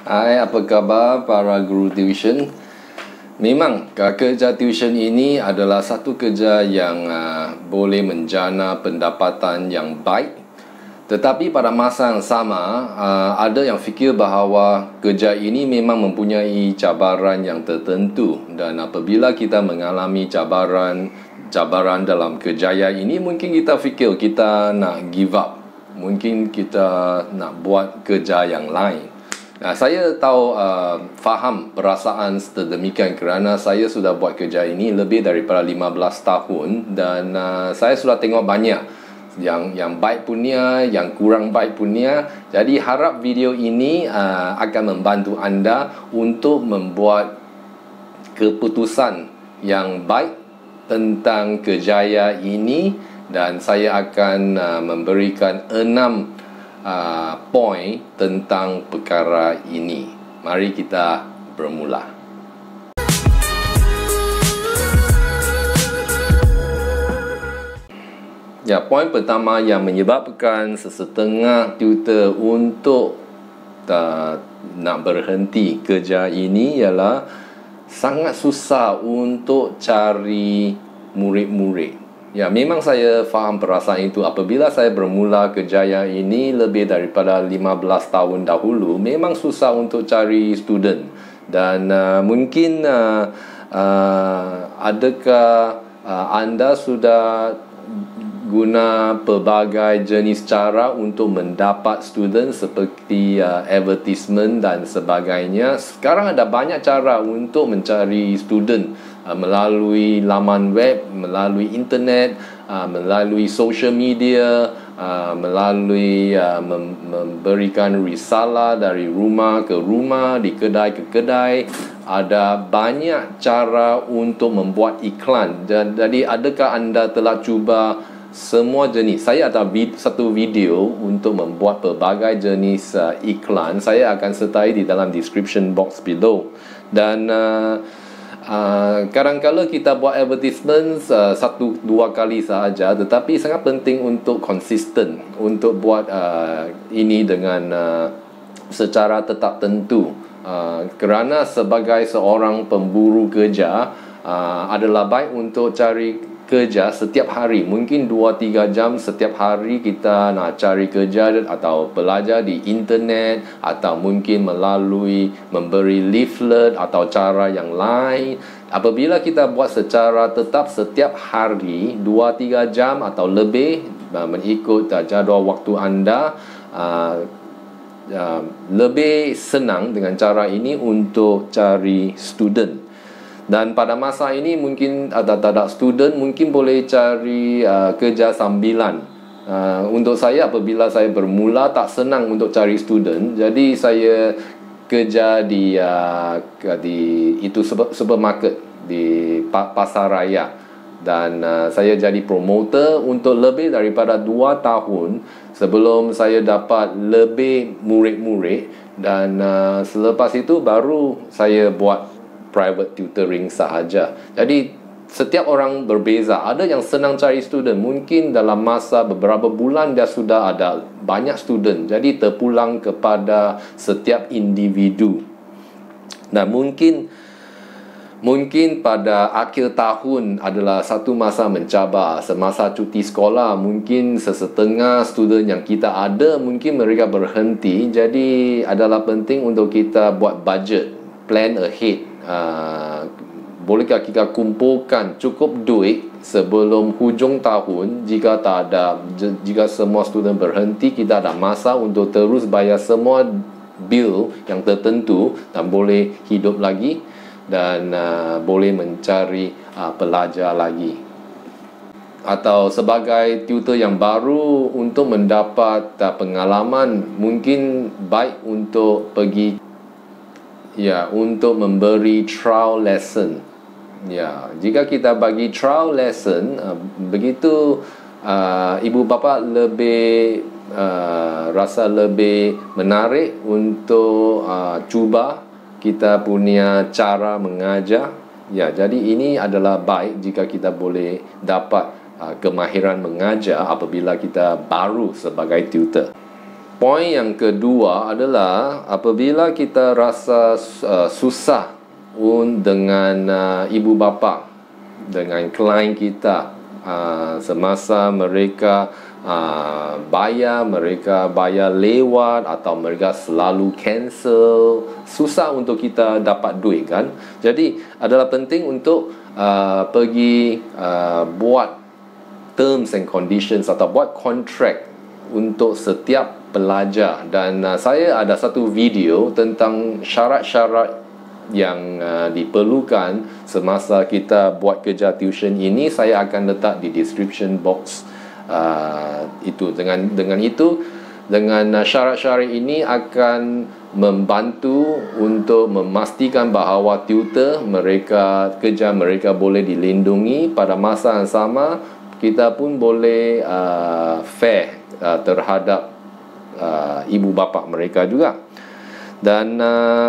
Hai, apa khabar para guru tuition? Memang kerja tuition ini adalah satu kerja yang boleh menjana pendapatan yang baik. Tetapi pada masa yang sama, ada yang fikir bahawa kerja ini memang mempunyai cabaran yang tertentu. Dan apabila kita mengalami cabaran dalam kerjaya ini, mungkin kita fikir kita nak give up. Mungkin kita nak buat kerja yang lain. Nah, saya tahu, faham perasaan sedemikian kerana saya sudah buat kerja ini lebih daripada 15 tahun dan saya sudah tengok banyak yang baik punya, yang kurang baik punya. Jadi harap video ini akan membantu anda untuk membuat keputusan yang baik tentang kerjaya ini, dan saya akan memberikan 6 poin tentang perkara ini. Mari kita bermula. Ya, poin pertama yang menyebabkan sesetengah tutor untuk nak berhenti kerja ini ialah sangat susah untuk cari murid-murid. Ya, memang saya faham perasaan itu. Apabila saya bermula kerjaya ini lebih daripada 15 tahun dahulu, memang susah untuk cari student. Dan mungkin adakah anda sudah guna pelbagai jenis cara untuk mendapat student seperti advertisement dan sebagainya? Sekarang ada banyak cara untuk mencari student, melalui laman web, melalui internet, melalui social media, melalui memberikan risalah dari rumah ke rumah, di kedai ke kedai. Ada banyak cara untuk membuat iklan. Jadi adakah anda telah cuba semua jenis? Saya ada satu video untuk membuat pelbagai jenis iklan. Saya akan sertai di dalam description box below. Dan kadang-kadang kita buat advertisement 1-2 kali sahaja, tetapi sangat penting untuk konsisten, untuk buat ini dengan secara tetap tentu. Kerana sebagai seorang pemburu kerja, adalah baik untuk cari kerja setiap hari. Mungkin 2-3 jam setiap hari kita nak cari kerja atau belajar di internet, atau mungkin melalui memberi leaflet atau cara yang lain. Apabila kita buat secara tetap setiap hari 2-3 jam atau lebih, mengikut jadual waktu anda, lebih senang dengan cara ini untuk cari student. Dan pada masa ini mungkin ada student, mungkin boleh cari kerja sambilan. Untuk saya, apabila saya bermula tak senang untuk cari student, jadi saya kerja di itu supermarket di pasar raya. Dan saya jadi promoter untuk lebih daripada 2 tahun sebelum saya dapat lebih murid-murid. Dan selepas itu baru saya buat private tutoring sahaja. Jadi setiap orang berbeza. Ada yang senang cari student, mungkin dalam masa beberapa bulan dia sudah ada banyak student. Jadi terpulang kepada setiap individu. Nah, mungkin pada akhir tahun adalah satu masa mencabar. Semasa cuti sekolah, mungkin sesetengah student yang kita ada, mungkin mereka berhenti. Jadi adalah penting untuk kita buat budget, plan ahead. Bolehkah kita kumpulkan cukup duit sebelum hujung tahun? Jika semua student berhenti, kita ada masa untuk terus bayar semua bil yang tertentu dan boleh hidup lagi, dan boleh mencari pelajar lagi. Atau sebagai tutor yang baru, untuk mendapat pengalaman, mungkin baik untuk pergi, ya, untuk memberi trial lesson. Ya, jika kita bagi trial lesson, begitu ibu bapa lebih rasa lebih menarik untuk cuba kita punya cara mengajar. Ya, jadi ini adalah baik jika kita boleh dapat kemahiran mengajar apabila kita baru sebagai tutor. Poin yang kedua adalah apabila kita rasa susah dengan ibu bapa, dengan klien kita, semasa mereka mereka bayar lewat atau mereka selalu cancel, susah untuk kita dapat duit kan. Jadi adalah penting untuk pergi buat terms and conditions atau buat kontrak untuk setiap pelajar. Dan saya ada satu video tentang syarat-syarat yang diperlukan semasa kita buat kerja tuition ini. Saya akan letak di description box itu. Dengan itu, dengan syarat-syarat ini akan membantu untuk memastikan bahawa tutor mereka, kerja mereka boleh dilindungi. Pada masa yang sama, kita pun boleh fair terhadap ibu bapa mereka juga. Dan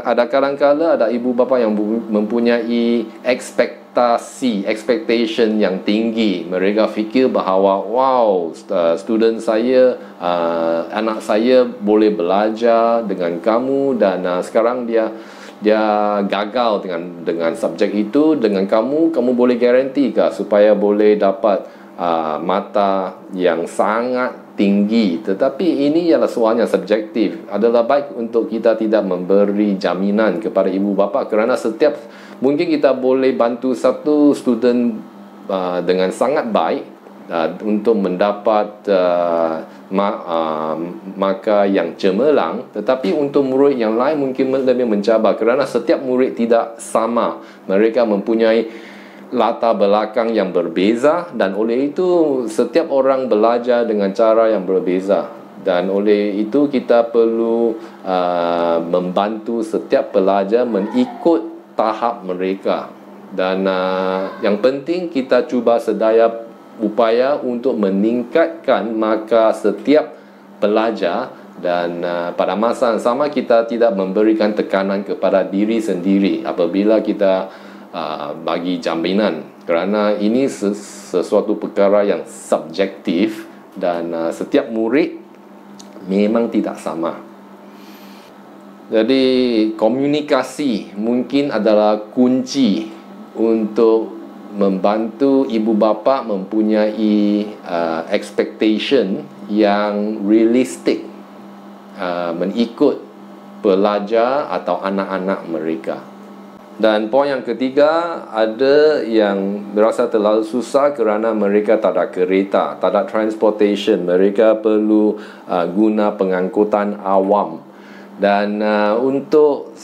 ada kadang-kala ada ibu bapa yang mempunyai expectation yang tinggi. Mereka fikir bahawa wow, student saya, anak saya boleh belajar dengan kamu, dan sekarang dia gagal dengan subjek itu. Dengan kamu boleh garanti kah supaya boleh dapat mata yang sangat tinggi? Tetapi ini ialah soalnya subjektif. Adalah baik untuk kita tidak memberi jaminan kepada ibu bapa, kerana mungkin kita boleh bantu satu student dengan sangat baik untuk mendapat markah yang cemerlang, tetapi untuk murid yang lain mungkin lebih mencabar, kerana setiap murid tidak sama. Mereka mempunyai latar belakang yang berbeza, dan oleh itu setiap orang belajar dengan cara yang berbeza. Dan oleh itu kita perlu membantu setiap pelajar mengikut tahap mereka. Dan yang penting kita cuba sedaya upaya untuk meningkatkan markah setiap pelajar. Dan pada masa yang sama kita tidak memberikan tekanan kepada diri sendiri apabila kita bagi jaminan, kerana ini sesuatu perkara yang subjektif, dan setiap murid memang tidak sama. Jadi komunikasi mungkin adalah kunci untuk membantu ibu bapa mempunyai expectation yang realistik mengikut pelajar atau anak-anak mereka. Dan poin yang ketiga, ada yang berasa terlalu susah kerana mereka tak ada kereta, tak ada transportation. Mereka perlu guna pengangkutan awam. Dan untuk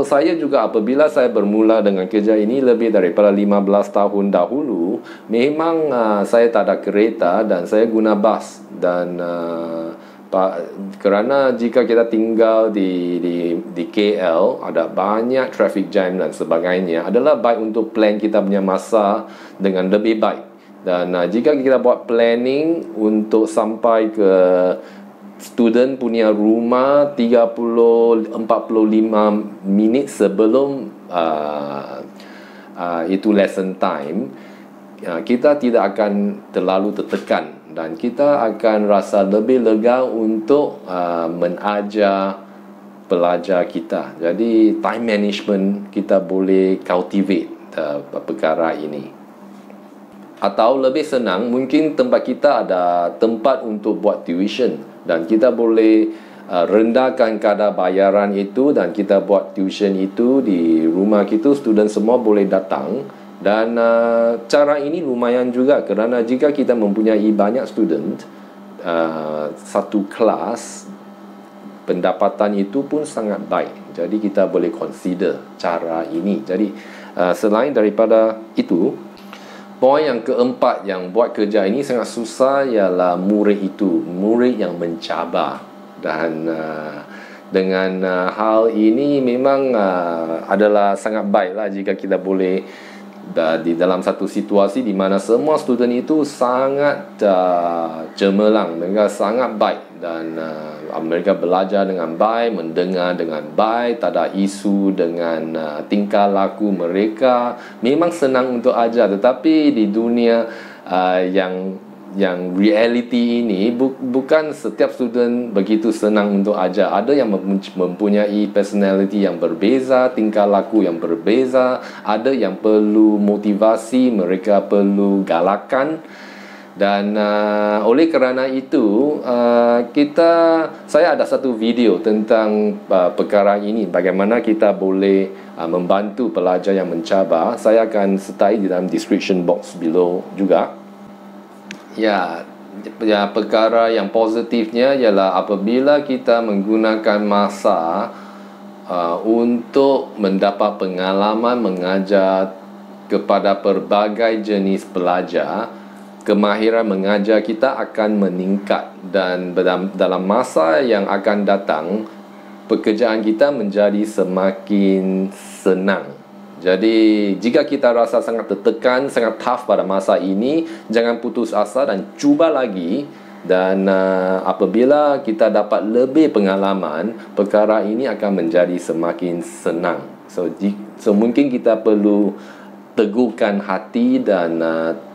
saya juga, apabila saya bermula dengan kerja ini lebih daripada 15 tahun dahulu, memang saya tak ada kereta dan saya guna bas. Dan kerana jika kita tinggal di KL, ada banyak traffic jam dan sebagainya, adalah baik untuk plan kita punya masa dengan lebih baik. Dan jika kita buat planning untuk sampai ke student punya rumah 30-45 minit sebelum itu lesson time, kita tidak akan terlalu tertekan, dan kita akan rasa lebih lega untuk mengajar pelajar kita. Jadi time management kita boleh cultivate perkara ini. Atau lebih senang, mungkin tempat kita ada tempat untuk buat tuition, dan kita boleh rendahkan kadar bayaran itu, dan kita buat tuition itu di rumah kita. Student semua boleh datang. Dan cara ini lumayan juga, kerana jika kita mempunyai banyak student, satu kelas, pendapatan itu pun sangat baik. Jadi kita boleh consider cara ini. Jadi selain daripada itu, poin yang keempat yang buat kerja ini sangat susah ialah murid itu, murid yang mencabar. Dan dengan hal ini memang adalah sangat baiklah jika kita boleh di dalam satu situasi di mana semua student itu sangat cemerlang, mereka sangat baik, dan mereka belajar dengan baik, mendengar dengan baik, tak ada isu dengan tingkah laku mereka. Memang senang untuk ajar, tetapi di dunia yang yang reality ini bukan setiap student begitu senang untuk ajar. Ada yang mempunyai personality yang berbeza, tingkah laku yang berbeza, ada yang perlu motivasi, mereka perlu galakan. Dan oleh kerana itu saya ada satu video tentang perkara ini, bagaimana kita boleh membantu pelajar yang mencabar. Saya akan sertai di dalam description box below juga. Ya, perkara yang positifnya ialah apabila kita menggunakan masa untuk mendapat pengalaman mengajar kepada pelbagai jenis pelajar, kemahiran mengajar kita akan meningkat, dan dalam masa yang akan datang pekerjaan kita menjadi semakin senang. Jadi jika kita rasa sangat tertekan, sangat tough pada masa ini, jangan putus asa dan cuba lagi. Dan apabila kita dapat lebih pengalaman, perkara ini akan menjadi semakin senang. So mungkin kita perlu teguhkan hati dan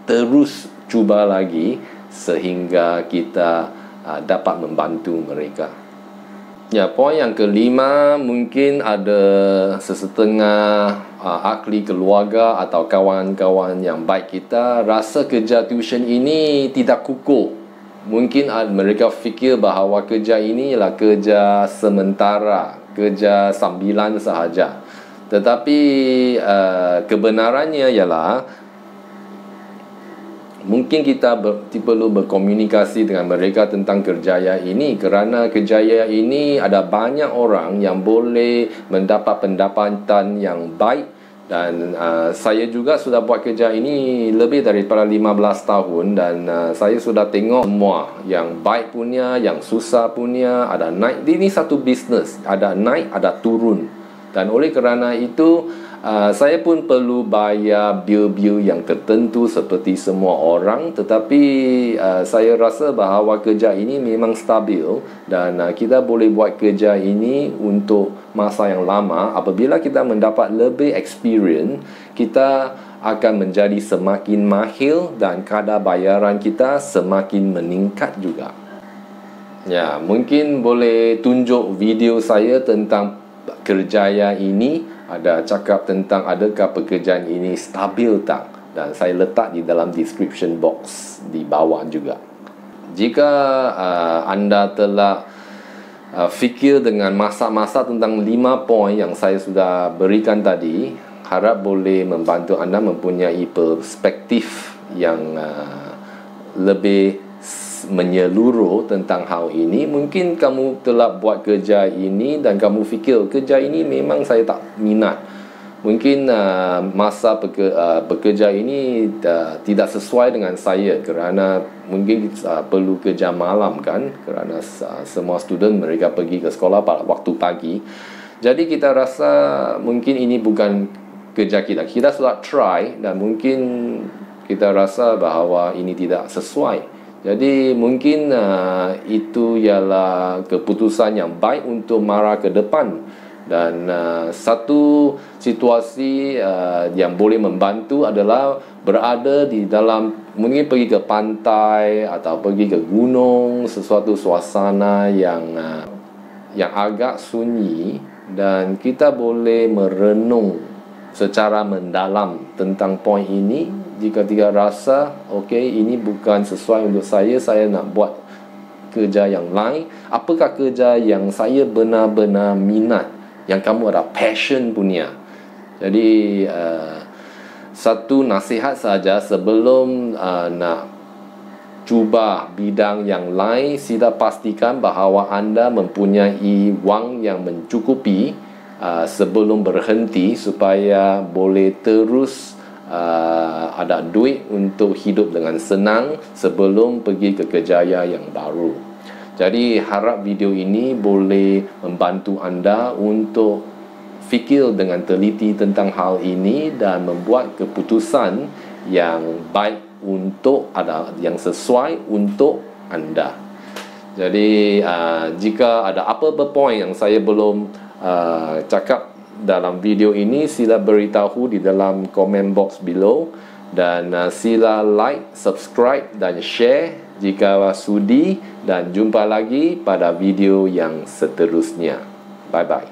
terus cuba lagi sehingga kita dapat membantu mereka. Ya, poin yang kelima, mungkin ada sesetengah ahli keluarga atau kawan-kawan yang baik kita rasa kerja tuition ini tidak kukuh. Mungkin mereka fikir bahawa kerja ini ialah kerja sementara, kerja sambilan sahaja. Tetapi kebenarannya ialah mungkin kita perlu berkomunikasi dengan mereka tentang kerjaya ini, kerana kerjaya ini ada banyak orang yang boleh mendapat pendapatan yang baik. Dan saya juga sudah buat kerja ini lebih daripada 15 tahun, dan saya sudah tengok semua, yang baik punya, yang susah punya, ada naik. Ini satu bisnes, ada naik, ada turun. Dan oleh kerana itu saya pun perlu bayar bil-bil yang tertentu seperti semua orang. Tetapi saya rasa bahawa kerja ini memang stabil, dan kita boleh buat kerja ini untuk masa yang lama. Apabila kita mendapat lebih experience, kita akan menjadi semakin mahir dan kadar bayaran kita semakin meningkat juga. Ya, mungkin boleh tunjuk video saya tentang kerjaya ini. Ada cakap tentang adakah pekerjaan ini stabil tak, dan saya letak di dalam description box di bawah juga. Jika anda telah fikir dengan masa-masa tentang 5 poin yang saya sudah berikan tadi, harap boleh membantu anda mempunyai perspektif yang lebih menyeluruh tentang hal ini. Mungkin kamu telah buat kerja ini dan kamu fikir kerja ini memang saya tak minat. Mungkin masa bekerja ini tidak sesuai dengan saya, kerana mungkin perlu kerja malam kan, kerana semua student mereka pergi ke sekolah pada waktu pagi. Jadi kita rasa mungkin ini bukan kerja kita. Kita sudah try dan mungkin kita rasa bahawa ini tidak sesuai. Jadi mungkin itu ialah keputusan yang baik untuk mara ke depan. Dan satu situasi yang boleh membantu adalah berada di dalam, mungkin pergi ke pantai atau pergi ke gunung, sesuatu suasana yang agak sunyi, dan kita boleh merenung secara mendalam tentang poin ini. Jika tidak rasa ini bukan sesuai untuk saya nak buat kerja yang lain. Apakah kerja yang saya benar-benar minat, yang kamu ada passion punya? Jadi satu nasihat saja sebelum nak cuba bidang yang lain, sila pastikan bahawa anda mempunyai wang yang mencukupi sebelum berhenti, supaya boleh terus ada duit untuk hidup dengan senang sebelum pergi ke kerjaya yang baru. Jadi harap video ini boleh membantu anda untuk fikir dengan teliti tentang hal ini dan membuat keputusan yang baik untuk yang sesuai untuk anda. Jadi jika ada apa-apa poin yang saya belum cakap dalam video ini, sila beritahu di dalam comment box below. Dan sila like, subscribe dan share jika sudi, dan jumpa lagi pada video yang seterusnya. Bye bye.